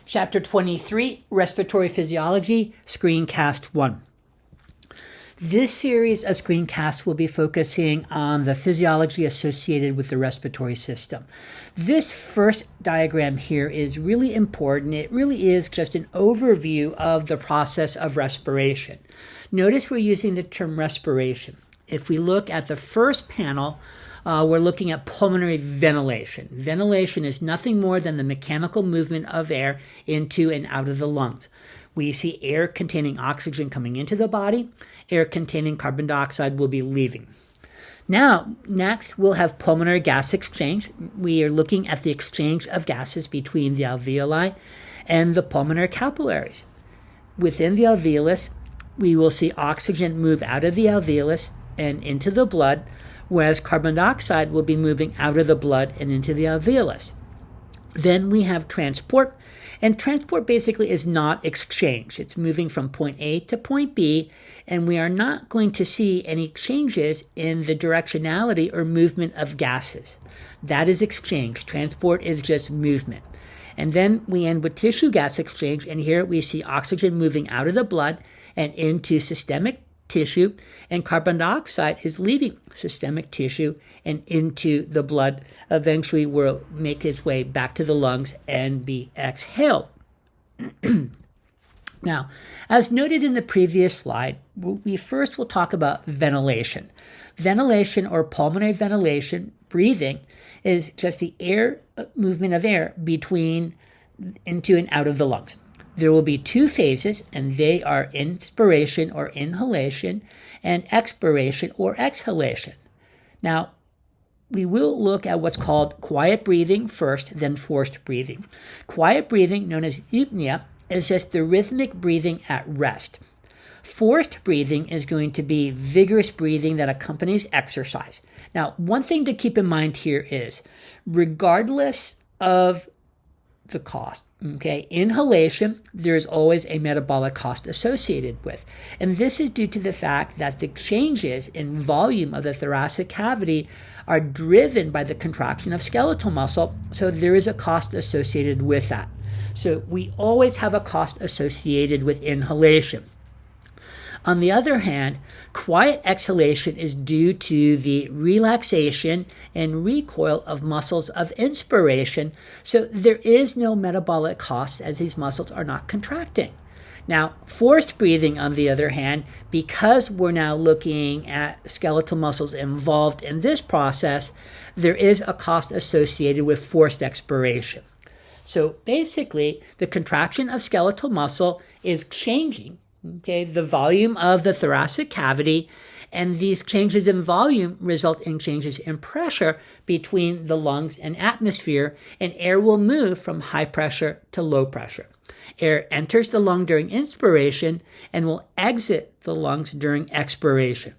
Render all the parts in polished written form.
Chapter 23, Respiratory Physiology, Screencast 1. This series of screencasts will be focusing on the physiology associated with the respiratory system. This first diagram here is really important. It really is just an overview of the process of respiration. Notice we're using the term respiration. If we look at the first panel, we're looking at pulmonary ventilation. Ventilation is nothing more than the mechanical movement of air into and out of the lungs. We see air containing oxygen coming into the body. Air containing carbon dioxide will be leaving. Now, next, we'll have pulmonary gas exchange. We are looking at the exchange of gases between the alveoli and the pulmonary capillaries. Within the alveolus, we will see oxygen move out of the alveolus and into the blood, whereas carbon dioxide will be moving out of the blood and into the alveolus. Then we have transport, and transport basically is not exchange. It's moving from point A to point B, and we are not going to see any changes in the directionality or movement of gases. That is exchange. Transport is just movement. And then we end with tissue gas exchange, and here we see oxygen moving out of the blood and into systemic tissue, and carbon dioxide is leaving systemic tissue and into the blood. Eventually will make its way back to the lungs and be exhaled. Now, as noted in the previous slide, we first will talk about ventilation. Ventilation, or pulmonary ventilation, breathing, is just the air movement of air between into and out of the lungs. There will be two phases, and they are inspiration or inhalation and expiration or exhalation. Now, we will look at what's called quiet breathing first, then forced breathing. Quiet breathing, known as eupnea, is just the rhythmic breathing at rest. Forced breathing is going to be vigorous breathing that accompanies exercise. Now, one thing to keep in mind here is, regardless of the cost, inhalation, there's always a metabolic cost associated with. And this is due to the fact that the changes in volume of the thoracic cavity are driven by the contraction of skeletal muscle, so there is a cost associated with that. So we always have a cost associated with inhalation. On the other hand, quiet exhalation is due to the relaxation and recoil of muscles of inspiration, so there is no metabolic cost as these muscles are not contracting. Now, forced breathing, on the other hand, because we're now looking at skeletal muscles involved in this process, there is a cost associated with forced expiration. So basically, the contraction of skeletal muscle is changing the volume of the thoracic cavity, and these changes in volume result in changes in pressure between the lungs and atmosphere, and air will move from high pressure to low pressure. Air enters the lung during inspiration and will exit the lungs during expiration.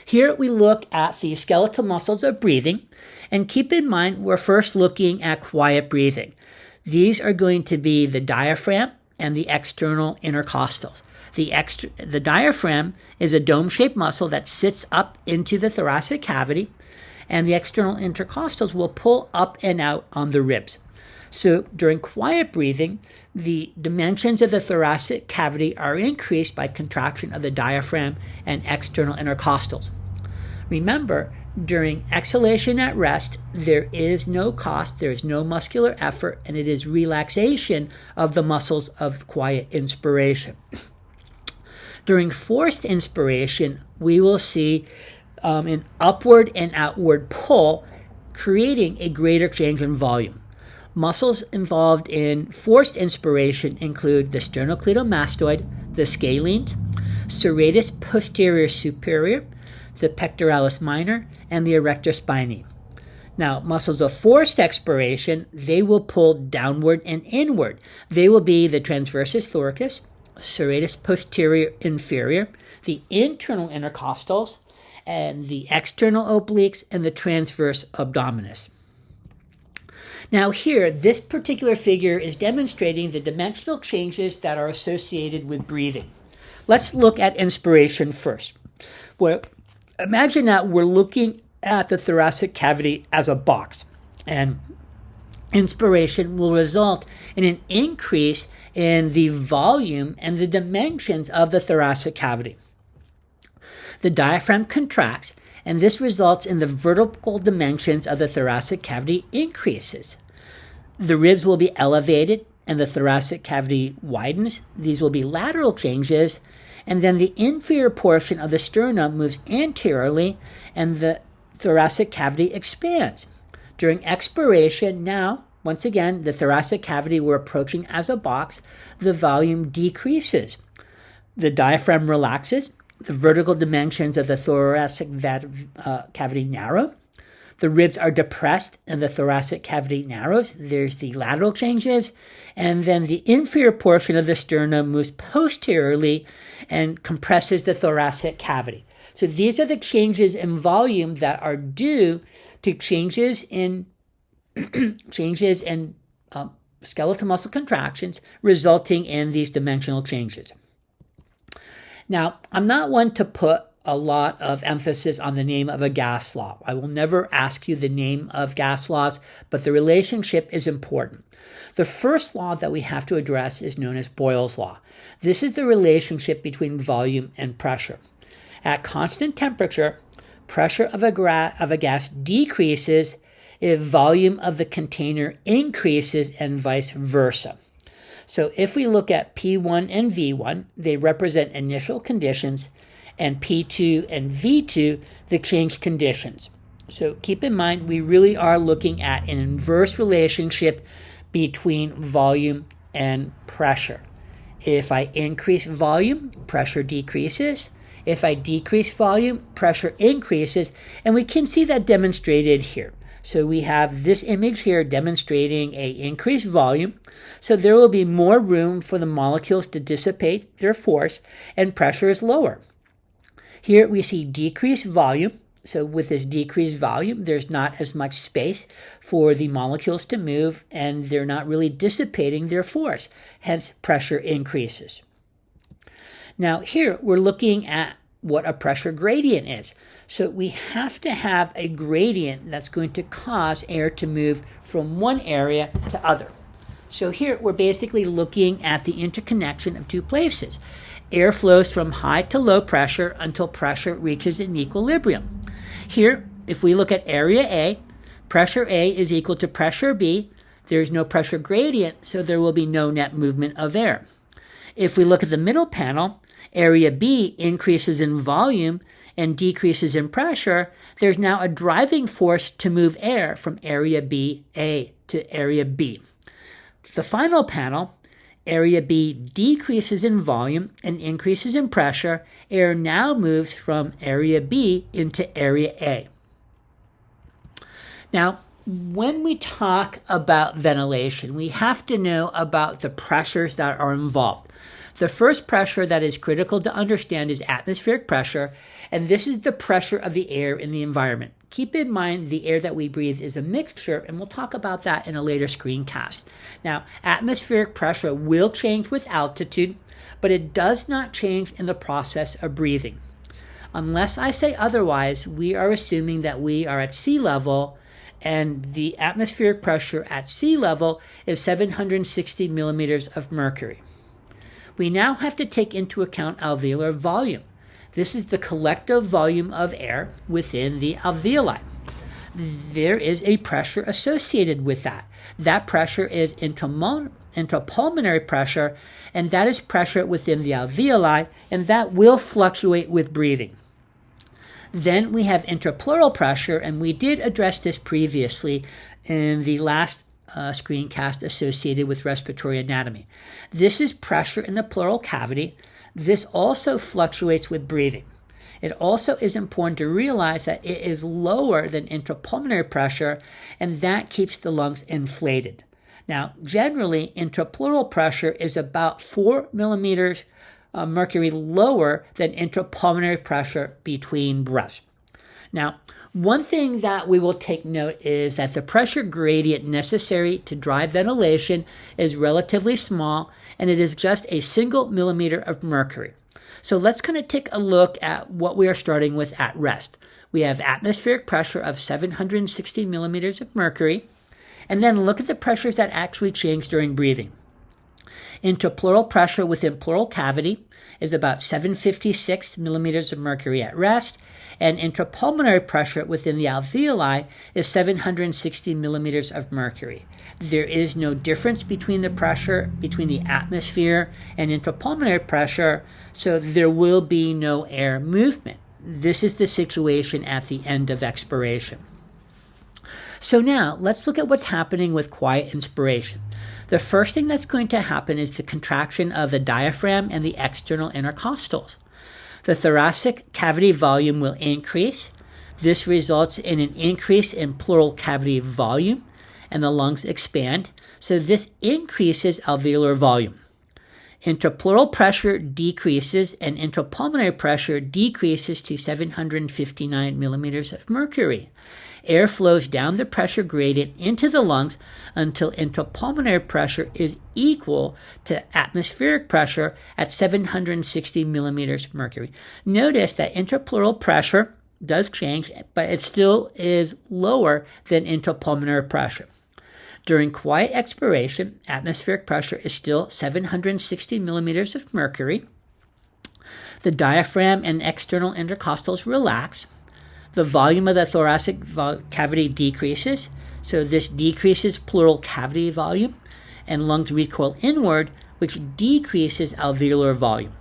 Here we look at the skeletal muscles of breathing, and keep in mind we're first looking at quiet breathing. These are going to be the diaphragm and the external intercostals. The diaphragm is a dome-shaped muscle that sits up into the thoracic cavity, and the external intercostals will pull up and out on the ribs. So during quiet breathing, the dimensions of the thoracic cavity are increased by contraction of the diaphragm and external intercostals. Remember, during exhalation at rest, there is no cost, there is no muscular effort, and it is relaxation of the muscles of quiet inspiration. During forced inspiration, we will see an upward and outward pull, creating a greater change in volume. Muscles involved in forced inspiration include the sternocleidomastoid, the scalenes, serratus posterior superior, the pectoralis minor, and the erector spinae. Now, muscles of forced expiration, they will pull downward and inward. They will be the transversus thoracis, serratus posterior inferior, the internal intercostals, and the external obliques, and the transverse abdominis. Now here, this particular figure is demonstrating the dimensional changes that are associated with breathing. Let's look at inspiration first. Well, imagine that we're looking at the thoracic cavity as a box, and inspiration will result in an increase in the volume and the dimensions of the thoracic cavity. The diaphragm contracts, and this results in the vertical dimensions of the thoracic cavity increases. The ribs will be elevated and the thoracic cavity widens. These will be lateral changes, and then the inferior portion of the sternum moves anteriorly and the thoracic cavity expands. During expiration, now, once again, the thoracic cavity we're approaching as a box, the volume decreases. The diaphragm relaxes. The vertical dimensions of the thoracic cavity narrow. The ribs are depressed and the thoracic cavity narrows. There's the lateral changes. And then the inferior portion of the sternum moves posteriorly and compresses the thoracic cavity. So these are the changes in volume that are due to changes in skeletal muscle contractions resulting in these dimensional changes. Now, I'm not one to put a lot of emphasis on the name of a gas law. I will never ask you the name of gas laws, but the relationship is important. The first law that we have to address is known as Boyle's law. This is the relationship between volume and pressure. At constant temperature, pressure of a gas decreases if volume of the container increases and vice versa. So if we look at P1 and V1, they represent initial conditions, and P2 and V2, the change conditions. So keep in mind, we really are looking at an inverse relationship between volume and pressure. If I increase volume, pressure decreases. If I decrease volume, pressure increases. And we can see that demonstrated here. So we have this image here demonstrating an increased volume. So there will be more room for the molecules to dissipate their force, and pressure is lower. Here we see decreased volume. So with this decreased volume, there's not as much space for the molecules to move, and they're not really dissipating their force. Hence, pressure increases. Now here we're looking at what a pressure gradient is. So we have to have a gradient that's going to cause air to move from one area to other. So here we're basically looking at the interconnection of two places. Air flows from high to low pressure until pressure reaches an equilibrium. Here, if we look at area A, pressure A is equal to pressure B. There's no pressure gradient, so there will be no net movement of air. If we look at the middle panel, area B increases in volume and decreases in pressure. There's now a driving force to move air from area B A to area B. The final panel, area B decreases in volume and increases in pressure. Air now moves from area B into area A. Now, when we talk about ventilation, we have to know about the pressures that are involved. The first pressure that is critical to understand is atmospheric pressure, and this is the pressure of the air in the environment. Keep in mind the air that we breathe is a mixture, and we'll talk about that in a later screencast. Now, atmospheric pressure will change with altitude, but it does not change in the process of breathing. Unless I say otherwise, we are assuming that we are at sea level, and the atmospheric pressure at sea level is 760 millimeters of mercury. We now have to take into account alveolar volume. This is the collective volume of air within the alveoli. There is a pressure associated with that. That pressure is intrapulmonary pressure, and that is pressure within the alveoli, and that will fluctuate with breathing. Then we have intrapleural pressure, and we did address this previously in the last screencast associated with respiratory anatomy. This is pressure in the pleural cavity. This also fluctuates with breathing. It also is important to realize that it is lower than intrapulmonary pressure, and that keeps the lungs inflated. Now, generally, intrapleural pressure is about 4 millimeters mercury lower than intrapulmonary pressure between breaths. Now, one thing that we will take note is that the pressure gradient necessary to drive ventilation is relatively small, and it is just a single millimeter of mercury. So let's kind of take a look at what we are starting with at rest. We have atmospheric pressure of 760 millimeters of mercury, And then look at the pressures that actually change during breathing. Intrapleural pressure within pleural cavity is about 756 millimeters of mercury at rest, and intrapulmonary pressure within the alveoli is 760 millimeters of mercury. There is no difference between the pressure between the atmosphere and intrapulmonary pressure, so there will be no air movement. This is the situation at the end of expiration. So now, let's look at what's happening with quiet inspiration. The first thing that's going to happen is the contraction of the diaphragm and the external intercostals. The thoracic cavity volume will increase. This results in an increase in pleural cavity volume, and the lungs expand. So this increases alveolar volume. Intrapleural pressure decreases, and intrapulmonary pressure decreases to 759 millimeters of mercury. Air flows down the pressure gradient into the lungs until intrapulmonary pressure is equal to atmospheric pressure at 760 millimeters mercury. Notice that intrapleural pressure does change, but it still is lower than intrapulmonary pressure. During quiet expiration, atmospheric pressure is still 760 millimeters of mercury. The diaphragm and external intercostals relax. The volume of the thoracic cavity decreases, so this decreases pleural cavity volume, and lungs recoil inward, which decreases alveolar volume.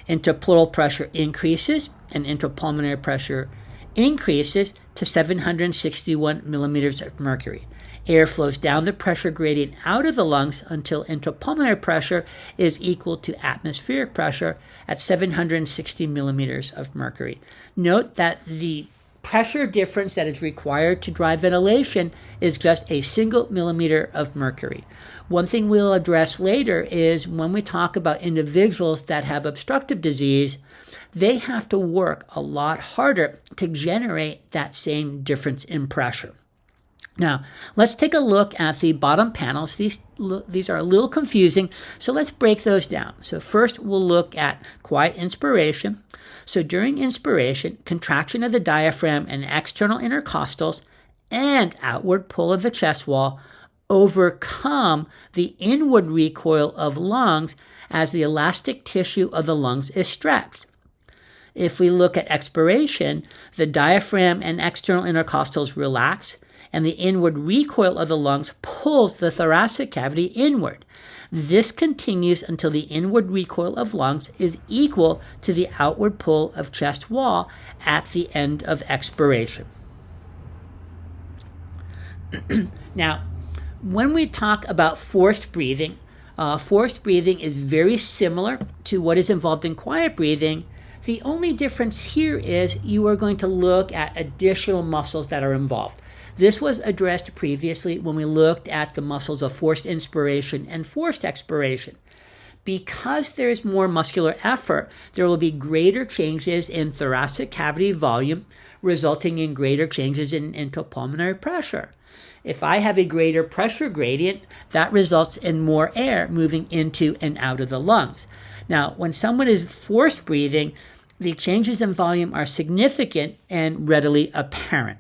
Intrapleural pressure increases, and intrapulmonary pressure increases to 761 millimeters of mercury. Air flows down the pressure gradient out of the lungs until intrapulmonary pressure is equal to atmospheric pressure at 760 millimeters of mercury. Note that the pressure difference that is required to drive ventilation is just a single millimeter of mercury. One thing we'll address later is when we talk about individuals that have obstructive disease, they have to work a lot harder to generate that same difference in pressure. Now, let's take a look at the bottom panels. These are a little confusing, so let's break those down. So first, we'll look at quiet inspiration. So during inspiration, contraction of the diaphragm and external intercostals and outward pull of the chest wall overcome the inward recoil of lungs as the elastic tissue of the lungs is stretched. If we look at expiration, the diaphragm and external intercostals relax, and the inward recoil of the lungs pulls the thoracic cavity inward. This continues until the inward recoil of lungs is equal to the outward pull of chest wall at the end of expiration. Now, when we talk about forced breathing is very similar to what is involved in quiet breathing. The only difference here is you are going to look at additional muscles that are involved. This was addressed previously when we looked at the muscles of forced inspiration and forced expiration. Because there is more muscular effort, there will be greater changes in thoracic cavity volume, resulting in greater changes in intrapulmonary pressure. If I have a greater pressure gradient, that results in more air moving into and out of the lungs. Now, when someone is forced breathing, the changes in volume are significant and readily apparent.